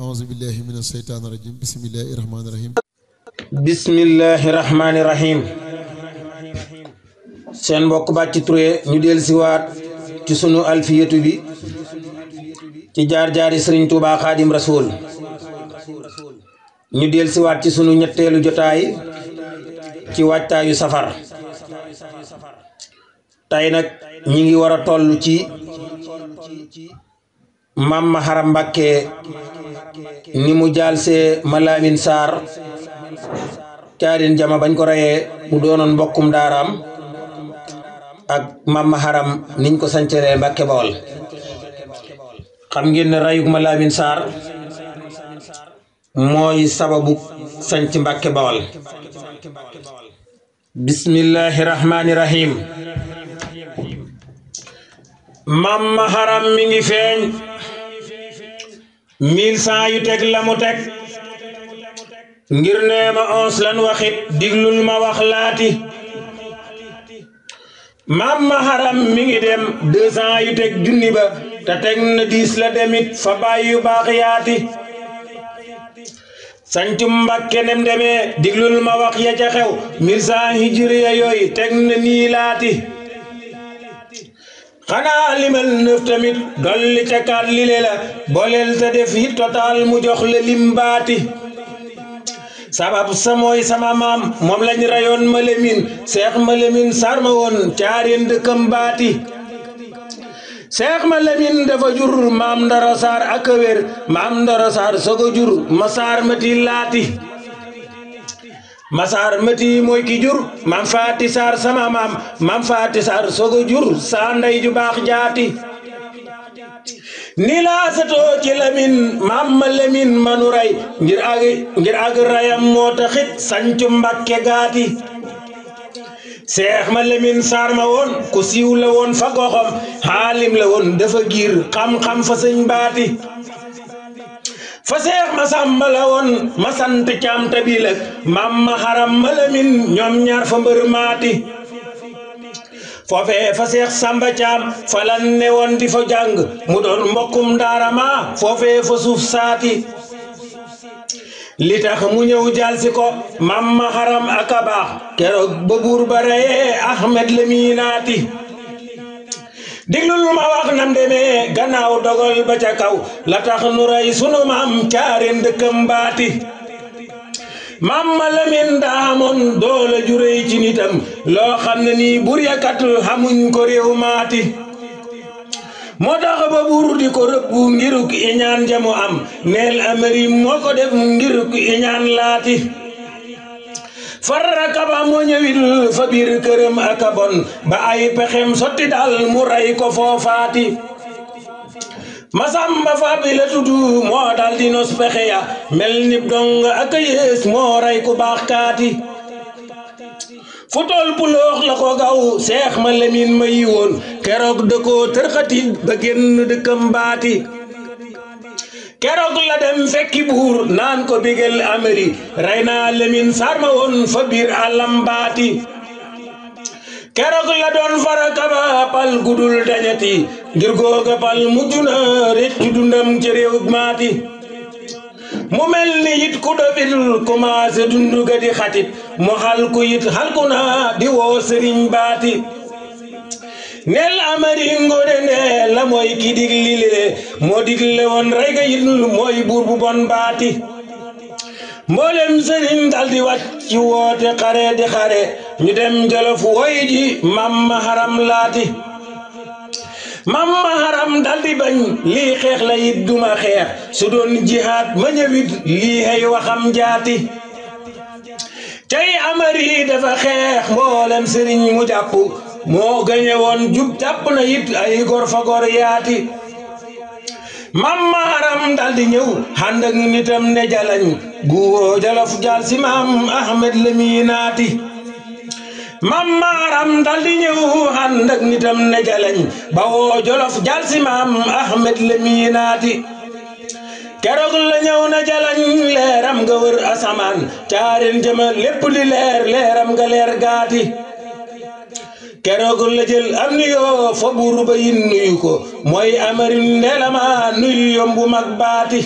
أعوذ بالله من الشيطان الرجيم بسم الله الرحمن الرحيم bismillahi rahmaani rahim seen mbokk Bathie Touré ñu del siwaat ci sunu alfiyatu bi ci jaar-jaari Sëriñ Tuubaa Xaadim Rasuul ñu del siwaat ci sunu ñetteelu jotaay ci waajtaayu safar tey nag ñi ngi war a toll ci Maam Maharam Mbàkke ni mu jaalsee Malamine Sarr caarin jama bañ ko reyee mu doonoon mbokkum daaraam ak Maam Maharam niñ ko sanceree Mbàkke Bawol xam ngeen ne rayuk Malamine Sarr mooy sababu sanc Mbàkke Bawol bismillahi rahmani rahim Maam Maharam mi ngi feeñ 1100 yu teg la mu teg ngir neema 11 lan waxit diglul ma wax laati Maam Maharam mi ngi dem 200 yu teg junni ba te teg na 10 la demit fa bàyyi yu baax yaati sancum Mbàkke nem demee diglul ma wax ya ca xew 1100 hijriya yooyu teg na nii laati xanaa limal nëf tamit dolli ca kaat lile la booleel te def hit total mu jox la lim baati sabab sa mooy sama maam moom lañ rayoon Malamine Seex Malamine Sarr ma woon caareen dëkkam baati Seex Malamine dafa jur Maam Ndoro Sarr ak a wér Maam Ndoro Sarr sogo jur Masaar Mati laati Masaar Mati mooy ki jur Maam Faati Sarr sama maam Maam Faati Sarr sogo jur saa ndey ju baax jaati ni laa satoo ci Lamin Maam Malamine manu ray ngir ag rayam moo taxit sancu Mbàkke gaati Seex Malamine Sarr ma woon ku siiw la woon fa goxam xaalim la woon dafa giir xam-xam fa sëñ baati fa Seex Masamba la woon ma sant caam tabilak Maam Maharam Malamine ñoom ñaar fa mbër maati foofee fa Seex Samba Caam fa lan ne woon di fa jàng mu doon mbokkum daarama foofee fa suuf saati li tax mu ñëw jalsi ko Maam Maharam ak a baax keroog ba buur ba reyee Ahmed Laminaati diglul ma wax nam demee gannaaw dogal ba ca kaw la tax nu rey sunu maam caareen dëkkam baati Maam Malamine daa amoon doole ju rëy ci nitam loo xam ne nii bur yakat xamuñ ko réew maati moo tax ba buur di ko rëbbu ngiruk iñaan jamu am neel amari moo ko def ngiruk iñaan laati farraka ba moo ñëwil fa biir këram aka bon ba ay pexem sotti dal mu rey ko foofaati Masamba Fabi la tuddu moo dal di nos pexe ya mel ni dong ak yées moo rey ku baax kaati fu tol puloox la ko gaw Seex Malamine ma yi woon keroog da ko tërxati ba génn dëkkam baati keroog la dem fekki buur naan ko bigel ameri rey naa Lamin Sarr ma woon fa biir àllam baati keroog la doon faraka ba pal gudul dañati ngir googa pal mujj na réccu dundam ci réew maati mu mel ni it ku dofil commencé dundu ga di xatit mu xalku it xalku na di woo sëriñ baati nel amari ngone ne la mooy ki digli le moo digle woon rey ga it mooy buur bu bon baati mboolem sëriñ dal di wàcc woote xare di xare ñu dem Jolof woy ji Maam Maharam laati Maam Maharam dal di bañ lii xeex la it duma xeex su doon jihaad ma ñëwit lii hay waxam jaati tey amari dafa xeex mboolem sëriñ mu jàpp moo gañe woon jub jàpp na it ay gor fa gor yaati Maam Maharam dal di ñëw ànd ak nitam ne jalañ guwoo Jolof jal si Maam Ahmed Laminaati Maam Maharam dal di ñëw ànd ak nitam ne jalañ ba woo Jolof jal si Maam Ahmed Laminaati keroog la ñëw na jalañ leeram nga wër asamaan caareen jëma lépp di leer leeram nga leer gaati keroog la jël am nuyoo fa buur ba yin nuyu ko mooy amari ndelama nuyu yombu mag baati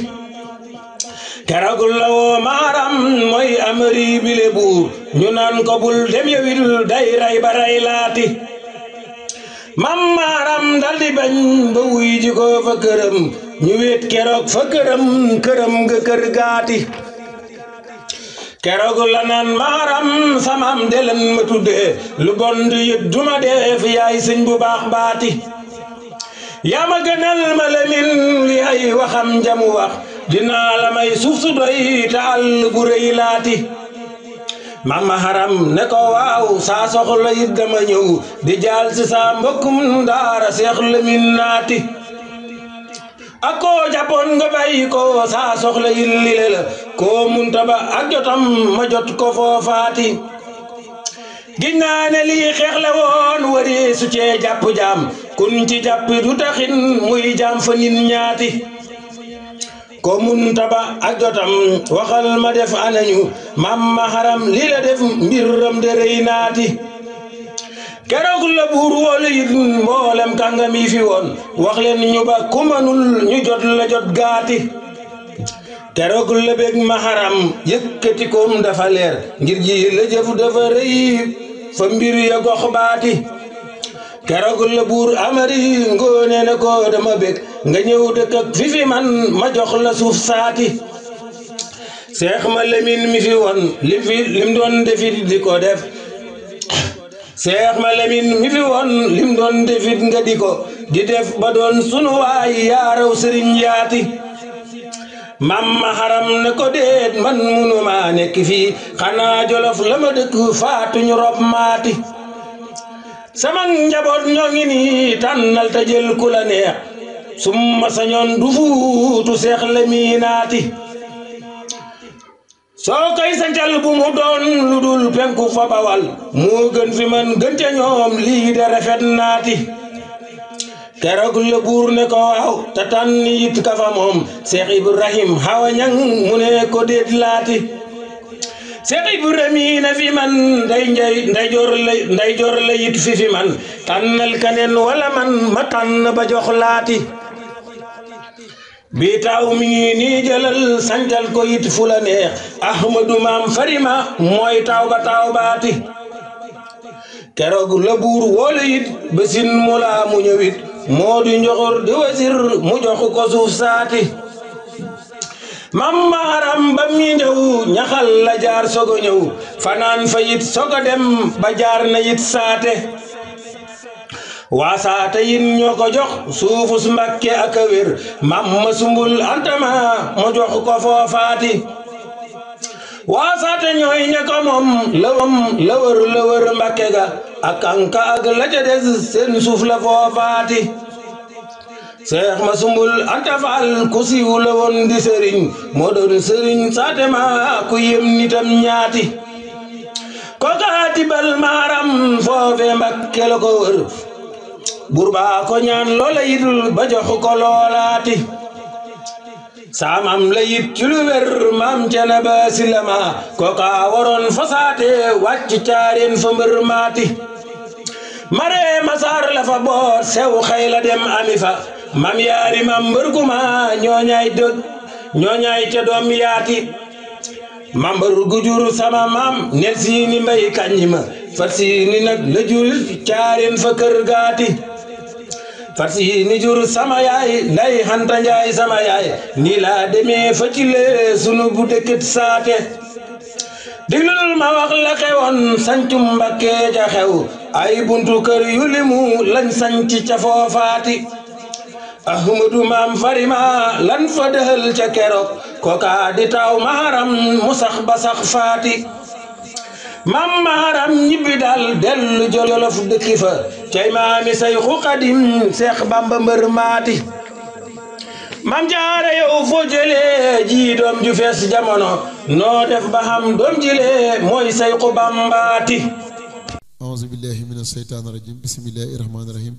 keroog la woo maaram mooy amari bile buur ñu naan ko bul dem yowil day ray ba ray laati mam maaram daldi bañ ba wuy ji ko fa këram ñu wéet keroog fa këram nga kër gaati keroog la naan maaram samam delen ma tudde lu bon du yit duma def yaay sëñ bu baax baati yaa ma gënal ma lemin li ay waxam jamu wax dinaa la may suuf su doy te àll bu rëy laati mama haram ne ko waaw saa soxla it dama ñëw di jaal si saa mbokkum daara seex lemin naati ak koo jàppoon nga bàyyi ko saa soxla it lile la koo munta ba ak jotam ma jot ko foofaati giñ naa ne lii xeex la woon wari su cee jàpp jaam kun ci jàpp du taxin muy jaam fa nit ñaati ko munta ba ak jotam waxal ma def anañu mama haram lii la def mbiram de rëy naati keroog la buur woolu it mboolem kàngam yi fi woon wax leen ñu ba ku manul ñu jot la jot gaati keroog la bég ma haram yëkkati koom dafa leer ngir ji la jëf dafa rëy fa mbir ya gox baati keroog la buur amari ngoone ne ko dama bég nga ñëw dëkk ak fi man ma jox la suuf saati seex ma lemin mi fi woon lim doon defit di ko def seex ma lemin mi fi woon lim doon defit nga di ko di def ba doon sunu waay yaaraw sëriñ yaati mama haram ne ko déet man munuma nekk fii xanaa jolof la ma dëkk faatuñu rob maati sama njaboot ñoo ngi nii tànnal te jël ku la neex summa sañoon du fuutu seex leminaati soo koy sancal bu mu doon lu dul penku fa bawal moo gën fi man gën ca ñoom lii de rafet naati keroog la buur ne ko waaw te tànn it ka fa moom Seex Ibrahim Hawa Ñang mu ne ko déet laati Seex Ibrahima fi man nday jor la it fi man tànnal kaneen wala man ma tànn ba jox laati bi taaw mi ngi nii jëlal sancal ko it fu la neex Ahmadu maam farima mooy taaw ba taaw baati keroog la buur woolu it besin mu laa mu ñëwit moo di njoxor di wasir mu jox ko suuf saati mama haram ba mi ñëw ñaxal la jaar sogo ñëw fanaan fa it sogo dem ba jaar na it saate waa saate it ñoo ko jox suufus Mbàkke ak a wér mamma sumbul antama mu jox ko foofaati waa saate ñooy ña ko moom la wër Mbàkke ga ak anka ak la ca des seen suuf la foofaati seex ma sumbul anta faal ku siiw la woon di sëriñ moo doon sëriñ saate ma ku yem nitam ñaati ko kaati bal maaram foofe Mbàkke la ko wër buur baa ko ñaan loola yit ba jox ko loolaati saamam la yit ci lu wér maam cene ba silama ko kaa waroon fasaate wàcc caareen fa mbër maati mare masaar la fa boot sew xay la dem ami fa mam yaari mam mbër guma ñooñaay ca doom yaati mam mbër gu jur sama maam nel siini mbay kaññi ma fat siini nag la jur caareen fa kër gaati fat siini jur sama yaay nday Xanta Njaay sama yaay nii laa demee fa ci lee sunu bu dëkkat saate diglul ma wax la xewoon sancum Mbàkke ja xew ay buntu kër yu limu lañ sanci ca foofaati Ahmadu maam farima lan fa dëhël ca keroog koka di taw maharam mu sax ba sax faati mam maharam ñibbi dal dellu jolof dëkki fa cay maami Sayxu Xadim Seex Bamba mbër maati mam jaara yow foo jëlee ji doom ju fees jamono noo def ba xam doom jile mooy Sayxu Bambaati auzu billahi mina shaytaani rajim bismillahi rahmaani rahim